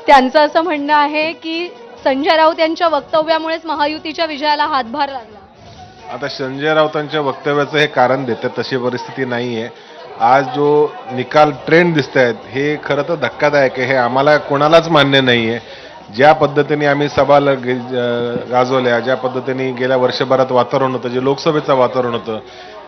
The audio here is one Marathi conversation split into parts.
त्यांचं असं म्हणणं आहे की संजय राऊत यांच्या वक्तव्यामुळेच महायुतीच्या विजयाला हातभार लागला. आता संजय राऊतांच्या वक्तव्याचं हे कारण देतात तशी परिस्थिती नाही आहे. आज जो निकाल ट्रेंड दिसत आहेत हे खरं तर धक्कादायक आहे. हे आम्हाला कोणालाच मान्य नाही आहे. ज्या पद्धतीने आम्ही सभा गाजवल्या, ज्या पद्धतीने गेल्या वर्षभरात वातावरण होतं, जे लोकसभेचं वातावरण होतं,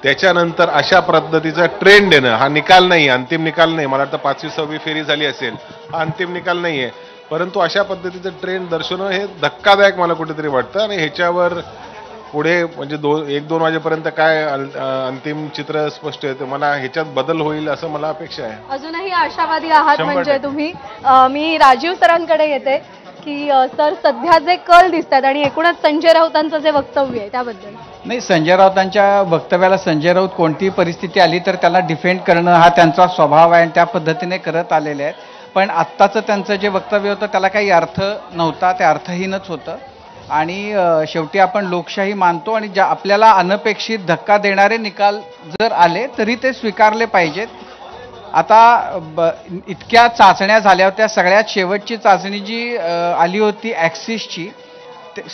त्याच्यानंतर अशा पद्धतीचा ट्रेंड येणं हा निकाल नाही, अंतिम निकाल नाही. मला वाटतं 5वी-6वी फेरी झाली असेल, हा अंतिम निकाल नाही आहे. परंतु अशा पद्धतीचं ट्रेंड दर्शवणं हे धक्कादायक मला कुठेतरी वाटतं. आणि ह्याच्यावर पुढे म्हणजे 1-2 वाजेपर्यंत काय अंतिम चित्र स्पष्ट आहे. मला ह्याच्यात बदल होईल असं मला अपेक्षा आहे. अजूनही आशावादी आहात म्हणजे तुम्ही. मी राजीव सरांकडे येते की सर सध्या जे कल दिसतात आणि एकूणच संजय राऊतांचं जे वक्तव्य आहे त्याबद्दल. नाही, संजय राऊतांच्या वक्तव्याला संजय राऊत कोणतीही परिस्थिती आली तर त्याला डिफेंड करणं हा त्यांचा स्वभाव आहे आणि त्या पद्धतीने करत आलेले आहेत. पण आत्ताचं त्यांचं जे वक्तव्य होतं त्याला काही अर्थ नव्हता, ते अर्थहीनच होतं. आणि शेवटी आपण लोकशाही मानतो आणि ज्या आपल्याला अनपेक्षित धक्का देणारे निकाल जर आले तरी ते स्वीकारले पाहिजेत. आता इतक्या चाचण्या झाल्या होत्या, सगळ्यात शेवटची चाचणी जी आली होती ॲक्सिसची,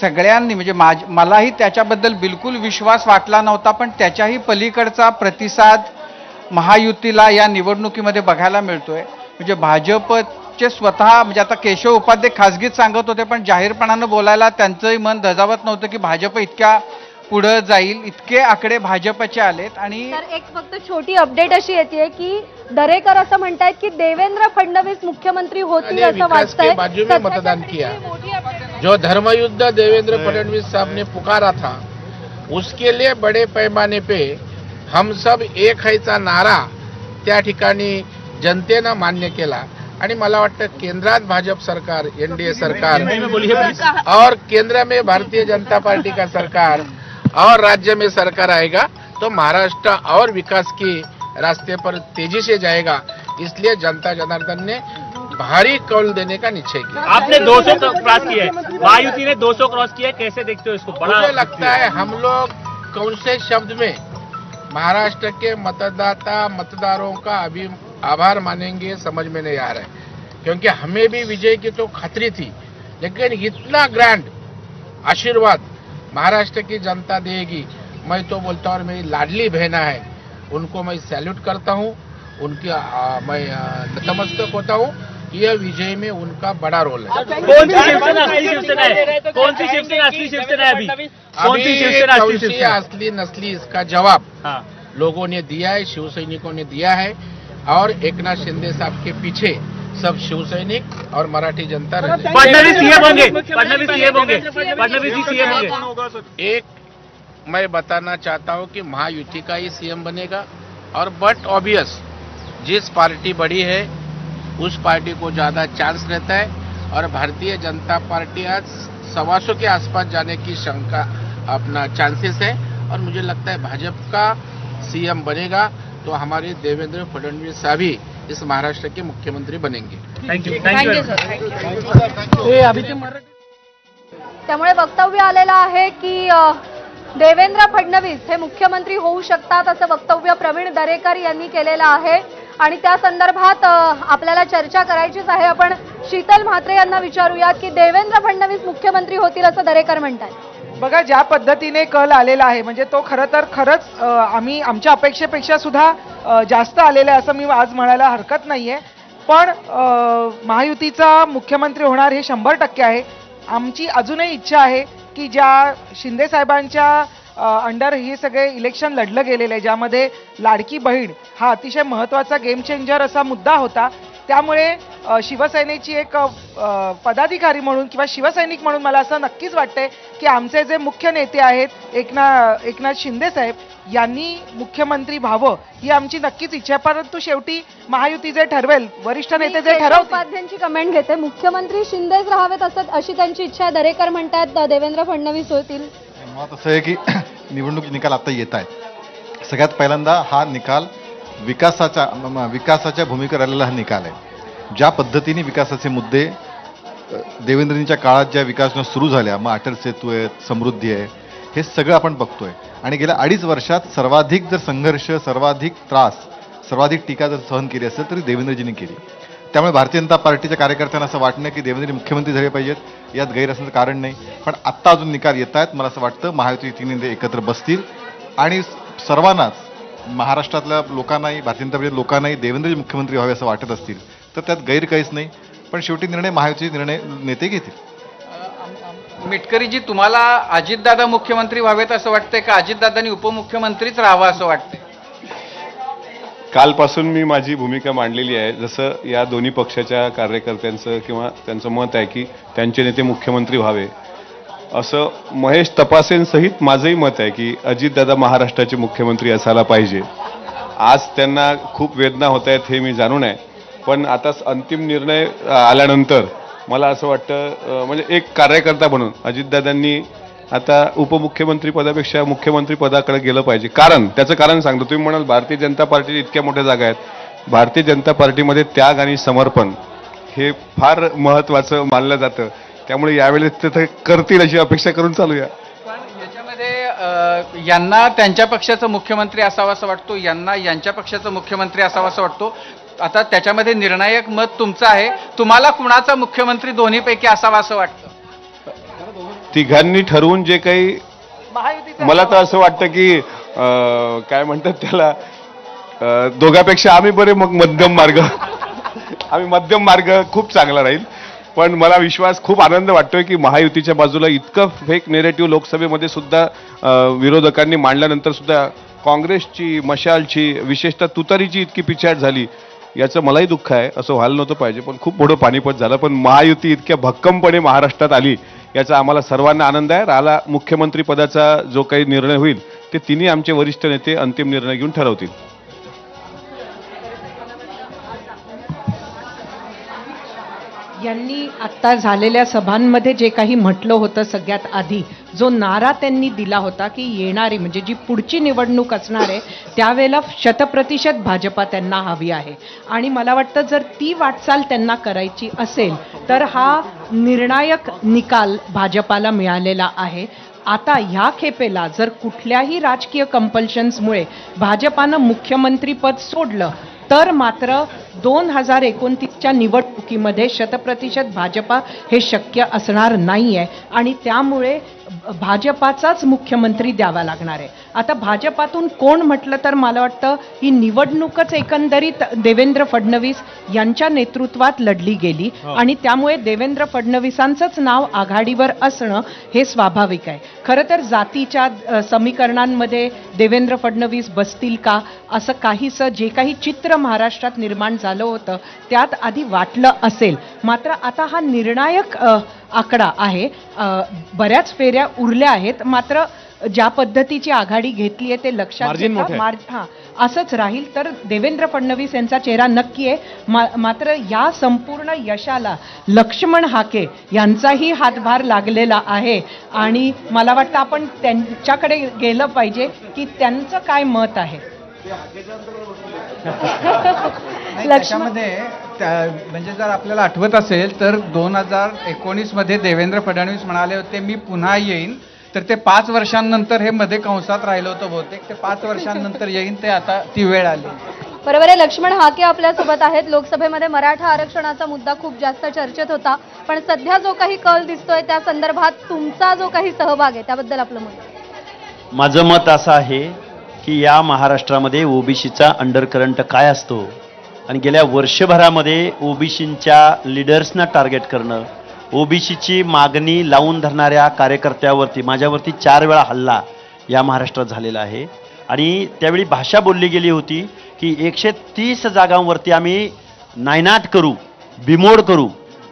सगळ्यांनी म्हणजे मलाही त्याच्याबद्दल बिलकुल विश्वास वाटला नव्हता, पण त्याच्याही पलीकडचा प्रतिसाद महायुतीला या निवडणुकीमध्ये बघायला मिळतोय. म्हणजे भाजपचे स्वतः म्हणजे आता केशव उपाध्ये खासगीत सांगत होते, पण जाहीरपणानं बोलायला त्यांचंही मन धजावत नव्हतं की भाजप इतक्या पुढे जाईल. इतके आकडे भाजपचे आलेत. आणि एक फक्त छोटी अपडेट अशी येते की दरेकर असं म्हणतायत की देवेंद्र फडणवीस मुख्यमंत्री होतील असं वाटतंय. बाजू में मतदान किया, जो धर्मयुद्ध देवेंद्र फडणवीस साहब ने पुकारा था उसके लिए बड़े पैमाने पे हम सब एक हैचा नारा त्या ठिकाणी जनतेनं मान्य केला. आणि मला वाटतं केंद्रात भाजप सरकार, एनडीए सरकार और केंद्र में भारतीय जनता पार्टी का सरकार और राज्य में सरकार आएगा तो महाराष्ट्र और विकास के रास्ते पर तेजी से जाएगा. इसलिए जनता जनार्दन ने भारी कौल देने का निश्चय किया. आपने 200 क्रॉस किया है, महायुति ने 200 क्रॉस किया है, कैसे देखते हो इसको? मुझे लगता है हम लोग कौन से शब्द में महाराष्ट्र के मतदारों का अभी आभार मानेंगे समझ में नहीं आ रहा है. क्योंकि हमें भी विजय की तो खातरी थी, लेकिन इतना ग्रैंड आशीर्वाद महाराष्ट्र की जनता देगी. मैं तो बोलता हूँ, और मेरी लाडली बहना है, उनको मैं सैल्यूट करता हूँ, उनकी मैं नतमस्तक होता हूँ. यह विजय में उनका बड़ा रोल है. कौन सी शिवसेना असली शिवसेना है? कौन सी शिवसेना असली शिवसेना है? अभी कौन सी शिवसेना असली शिवसेना? असली नस्ली इसका जवाब लोगों ने दिया है, शिव सैनिकों ने दिया है. और एकनाथ शिंदे साहब के पीछे सब शिवसैनिक और मराठी जनता रहती है. फडणवीस सीएम होंगे, फडणवीस सीएम होंगे, फडणवीस ही सीएम होंगे. एक मैं बताना चाहता हूं कि महायुति का ही सीएम बनेगा. और बट ऑब्वियस जिस पार्टी बड़ी है उस पार्टी को ज्यादा चांस रहता है. और भारतीय जनता पार्टी आज 125 के आसपास जाने की शंका अपना चांसेस है. और मुझे लगता है भाजपा का सीएम बनेगा तो हमारे देवेंद्र फडणवीस साहब ही इस महाराष्ट्र के मुख्यमंत्री बनेंगे. Thank you. त्यामुळे वक्तव्य आलेलं आहे की देवेंद्र फडणवीस हे मुख्यमंत्री होऊ शकतात असं वक्तव्य प्रवीण दरेकर यांनी केलेलं आहे. आणि त्या संदर्भात आपल्याला चर्चा करायचीच आहे. आपण शीतल म्हात्रे यांना विचारूयात की देवेंद्र फडणवीस मुख्यमंत्री होतील असं दरेकर म्हणतात. बघा, ज्या पद्धतीने कल आलेला आहे म्हणजे तो खरंच आम्ही आमच्या अपेक्षेपेक्षा सुद्धा जास्त आलेला आहे असं मी आज म्हणायला हरकत नाहीये. पण महायुतीचा मुख्यमंत्री होणार हे 100% आहे. आमची अजूनही इच्छा आहे की ज्या शिंदे साहेबांच्या अंडर हे सगळे इलेक्शन लढलं गेलेलं आहे, ज्यामध्ये लाडकी बहीण हा अतिशय महत्त्वाचा गेम चेंजर असा मुद्दा होता. त्यामुळे शिवसेनेची एक पदाधिकारी म्हणून किंवा शिवसैनिक म्हणून मला असं नक्कीच वाटतंय की आमचे जे मुख्य नेते आहेत एकनाथ शिंदे साहेब यांनी मुख्यमंत्री व्हावं ही आमची नक्कीच इच्छा आहे. परंतु शेवटी महायुती जे ठरवेल, वरिष्ठ नेते जे ठरवतील. उपाध्यांची कमेंट घेते, मुख्यमंत्री शिंदेच राहावेत असं अशी त्यांची इच्छा आहे. दरेकर म्हणतात देवेंद्र फडणवीस होतील. मुळात असं आहे की निवडणूक निकाल आता येत आहेत. सगळ्यात पहिल्यांदा हा निकाल विकासाच्या भूमिकेवर आलेला हा निकाल आहे. ज्या पद्धतीने विकासाचे मुद्दे देवेंद्रजींच्या काळात ज्या विकास सुरू झाल्या, मग अटल सेतू आहे, समृद्धी आहे, हे सगळं आपण बघतोय. आणि गेल्या 2.5 वर्षात सर्वाधिक जर संघर्ष, सर्वाधिक त्रास, सर्वाधिक टीका जर सहन केली असेल तरी देवेंद्रजींनी केली. त्यामुळे भारतीय जनता पार्टीच्या कार्यकर्त्यांना असं वाटणं की देवेंद्र मुख्यमंत्री झाले पाहिजेत यात गैर असण्याचं कारण नाही. पण आत्ता अजून निकाल येत आहेत. मला असं वाटतं महायुती तिन्ही एकत्र बसतील आणि सर्वांनाच महाराष्ट्रातल्या लोकांनाही भारतीय जनता पार्टीच्या लोकांनाही देवेंद्रजी मुख्यमंत्री व्हावे असं वाटत असतील तर त्यात गैर काहीच नाही. पण शेवटी निर्णय महायुतीचे निर्णय नेते घेतील. मिटकरीजी, तुम्हाला अजितदादा मुख्यमंत्री व्हावेत असं वाटतंय का अजितदादांनी उपमुख्यमंत्रीच राहावं असं वाटतंय? कालपासून मी माझी भूमिका मांडलेली आहे. जसं या दोन्ही पक्षाच्या कार्यकर्त्यांचं किंवा त्यांचं मत आहे की त्यांचे नेते मुख्यमंत्री व्हावे, असं महेश तपासेंसहित माझंही मत आहे की अजितदादा महाराष्ट्राचे मुख्यमंत्री असायला पाहिजे. आज त्यांना खूप वेदना होत आहेत हे मी जाणून आहे. पण आता अंतिम निर्णय आल्यानंतर मला असं वाटतं म्हणजे एक कार्यकर्ता म्हणून अजितदादांनी आता उपमुख्यमंत्री पदापेक्षा मुख्यमंत्री पदाकडे गेलं पाहिजे. त्याचं कारण सांगतो. तुम्ही म्हणाल भारतीय जनता पार्टीच्या इतक्या मोठ्या जागा आहेत. भारतीय जनता पार्टीमध्ये त्याग आणि समर्पण हे फार महत्त्वाचं मानलं जातं. त्यामुळे यावेळेस ते करतील अशी अपेक्षा करून चालूया. पण याच्यामध्ये यांना त्यांच्या पक्षाचं मुख्यमंत्री असावं असं वाटतो, यांना यांच्या पक्षाचं मुख्यमंत्री असावं असं वाटतो. आता त्याच्यामध्ये निर्णायक मत तुमचं आहे. तुम्हाला कुणाचा मुख्यमंत्री दोन्हीपैकी असावा असं वाटतं? तिघांनी ठरवून जे काही, मला तर असं वाटतं की काय म्हणतात त्याला, दोघांपेक्षा आम्ही बरे मग मध्यम मार्ग खूप चांगला राहील. पण मला विश्वास, खूप आनंद वाटतोय की महायुतीच्या बाजूला इतकं फेक नेरेटिव्ह लोकसभेमध्ये सुद्धा विरोधकांनी मांडल्यानंतर सुद्धा काँग्रेसची, मशालची, विशेषतः तुतारीची इतकी पिछाड झाली, याचं मलाही दुःख आहे. असं व्हायला नव्हतं पाहिजे, पण खूप मोठं पानिपत झालं. पण महायुती इतक्या भक्कमपणे महाराष्ट्रात आली याचा आम्हाला सर्वांना आनंद आहे. राहिला मुख्यमंत्री पदाचा जो काही निर्णय होईल ते तिन्ही आमचे वरिष्ठ नेते अंतिम निर्णय घेऊन ठरवतील. यांनी आत्ता झालेल्या सभांमध्ये जे काही म्हटलं होतं, सगळ्यात आधी जो नारा त्यांनी दिला होता की येणारी म्हणजे जी पुढची निवडणूक असणार आहे त्यावेळेला 100% भाजपा त्यांना हवी आहे. आणि मला वाटतं जर ती वाटचाल त्यांना करायची असेल तर हा निर्णायक निकाल भाजपाला मिळालेला आहे. आता ह्या खेपेला जर कुठल्याही राजकीय कंपल्शन्समुळे भाजपानं मुख्यमंत्रीपद सोडलं तर मात्र 2029च्या निवडणुकीमध्ये 100% भाजपा हे शक्य असणार नाही आहे आणि त्यामुळे भाजपाचाच मुख्यमंत्री द्यावा लागणार आहे. आता भाजपातून कोण म्हटलं तर मला वाटतं ही निवडणूकच एकंदरीत देवेंद्र फडणवीस यांच्या नेतृत्वात लढली गेली आणि त्यामुळे देवेंद्र फडणवीसांचंच नाव आघाडीवर असणं हे स्वाभाविक आहे. खरं तर जातीच्या समीकरणांमध्ये देवेंद्र फडणवीस बसतील का असं काहीसं जे काही चित्र महाराष्ट्रात निर्माण झालं होतं त्यात आधी वाटलं असेल. मात्र आता हा निर्णायक आकडा आहे. बऱ्याच फेऱ्या उरल्या आहेत. मात्र ज्या पद्धतीची आघाडी घेतली आहे ते लक्षात घेता असंच राहील तर देवेंद्र फडणवीस यांचा चेहरा नक्की आहे. मात्र या संपूर्ण यशाला लक्ष्मण हाके यांचाही हातभार लागलेला आहे आणि मला वाटतं आपण त्यांच्याकडे गेलं पाहिजे की त्यांचं काय मत आहे. त्याच्यामध्ये म्हणजे जर आपल्याला आठवत असेल तर 2019 मध्ये देवेंद्र फडणवीस म्हणाले होते मी पुन्हा येईन, तर ते 5 वर्षांनंतर हे मध्ये कंसात राहिलं होतं बहुतेक, ते 5 वर्षांनंतर येईन, ते आता ती वेळ आली. बरोबर आहे. लक्ष्मण हाके आपल्यासोबत आहेत. लोकसभेमध्ये मराठा आरक्षणाचा मुद्दा खूप जास्त चर्चेत होता, पण सध्या जो काही कल दिसतोय त्या संदर्भात तुमचा जो काही सहभाग आहे त्याबद्दल आपलं मत? माझं मत असं आहे की या महाराष्ट्रामध्ये ओबीसीचा अंडरकरंट काय असतो आणि गेल्या वर्षभरामध्ये ओबीसींच्या लीडर्सना टार्गेट करणं, ओबीसीची मागणी लावून धरणाऱ्या कार्यकर्त्यावरती माझ्यावरती 4 वेळा हल्ला या महाराष्ट्रात झालेला आहे. आणि त्यावेळी भाषा बोलली गेली होती की 130 जागांवरती आम्ही नायनाट करू, बिमोड करू,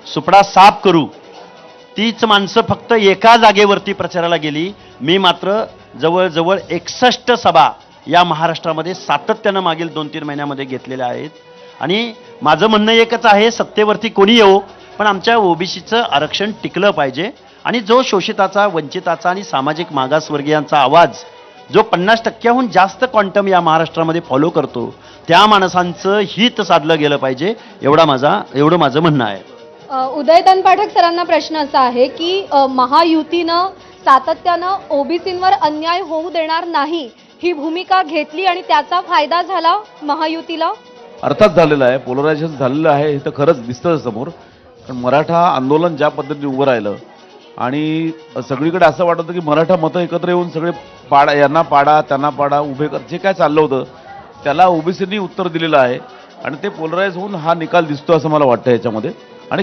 सुपडा साफ करू. तीच माणसं फक्त एका जागेवरती प्रचाराला गेली. मी मात्र जवळजवळ 61 सभा या महाराष्ट्रामध्ये सातत्यानं मागील 2-3 महिन्यामध्ये घेतलेल्या आहेत. आणि माझं म्हणणं एकच आहे, सत्तेवरती कोणी येवो पण आमच्या ओबीसीचं आरक्षण टिकलं पाहिजे. आणि जो शोषिताचा, वंचिताचा आणि सामाजिक मागासवर्गीयांचा आवाज जो 50%हून जास्त क्वांटम या महाराष्ट्रामध्ये फॉलो करतो त्या माणसांचं हित साधलं गेलं पाहिजे, एवढं माझं म्हणणं आहे. उदयदान पाठक सरांना प्रश्न असा आहे की महायुतीनं सातत्यानं ओबीसींवर अन्याय होऊ देणार नाही ही भूमिका घेतली आणि त्याचा फायदा झाला महायुतीला. अर्थात झालेलं आहे, पोलरायझेशन झालेलं आहे, हे तर खरंच दिसतं समोर. कारण मराठा आंदोलन ज्या पद्धतीने उभं राहिलं आणि सगळीकडे असं वाटत होतं की मराठा मतं एकत्र येऊन सगळे पाडा, यांना पाडा त्यांना पाडा, उभे कर, जे काय चाललं होतं त्याला ओबीसींनी उत्तर दिलेलं आहे आणि ते पोलराईज होऊन हा निकाल दिसतो असं मला वाटतं याच्यामध्ये. आणि